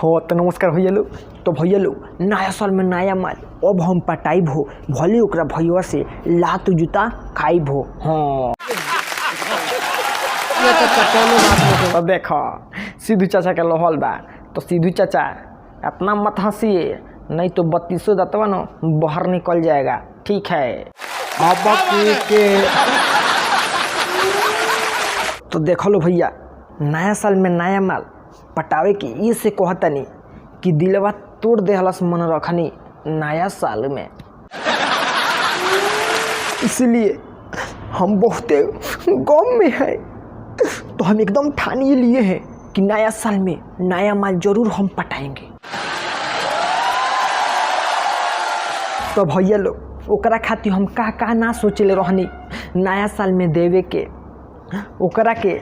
हो तो नमस्कार भैया लोग। तो भैया लोग नया साल में नया माल अब हम पटाइब हो, भले ओकरा भैया से लात जूता खाइब हो। हाँ तो देखो सिद्धू चाचा के लोहल बा, तो सिद्धू चाचा अपना मत हंसिए, नहीं तो 32 दतवा न बाहर निकल जाएगा। ठीक है तो देखो लो भैया, नया साल में नया माल पटावे के ये से कहतनी कि दिलवा तोड़ दे हलस मन रखनी नया साल में। इसलिए हम बहुते गम में है, तो हम एकदम ठान ये लिए हैं कि नया साल में नया माल जरूर हम पटाएंगे। तो भैया लोग ओकरा खातिर हम का ना सोचले रहनी नया साल में देवे के, ओकरा के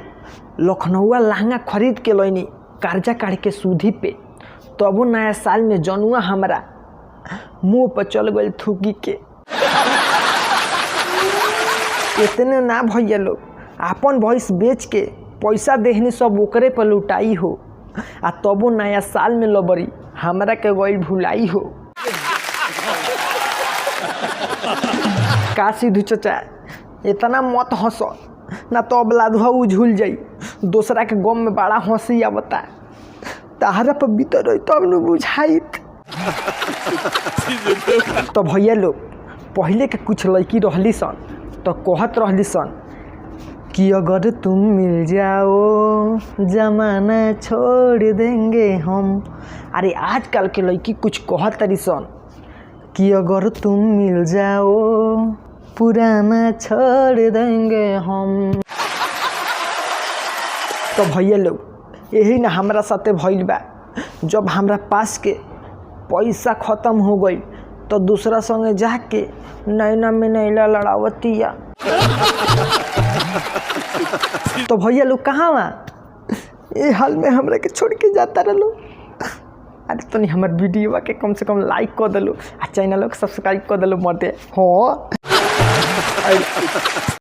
लखनऊआ लहंगा खरीद के लैनी कर्जा काढ़ के सूधी पे। तो अब नया साल में जनुआ हमारा मुँह पर चल गए थूकी के। इतने ना भैया लोग, अपन भैंस बेच के पैसा देहनी सब ओकरे पर लुटाई हो, आ तबो नया साल में लबरी हमरा के गइल भुलाई हो। का सिद्धू चाचा इतना मत हंस ना, तो अब लाधुआ उझुल जाई। दूसरा के गम में बड़ा हंसी आवता, तहरा पर बीतर रही तब न बुझाइत। तो भैया लोग पहले के कुछ लड़की रहली सन तो कहत रहली सन कि अगर तुम मिल जाओ जमाना छोड़ देंगे हम। अरे आजकल के लड़की कुछ कहत रही सन कि अगर तुम मिल जाओ पुराना छोड़ देंगे हम। तो भैया लोग यही ना हमारा साथे भइल बा, जब हमरा पास के पैसा खत्म हो गई तो दूसरा संगे जाके नैना में नैला लड़ावतिया। तो भैया लोग कहाँ बा, ये हाल में हमरा के छोड़ के जाता रहो। अरे तो नहीं हमारे वीडियो के कम से कम लाइक कर दलो, आ चैनल को सब्सक्राइब कर दलो मरते हो।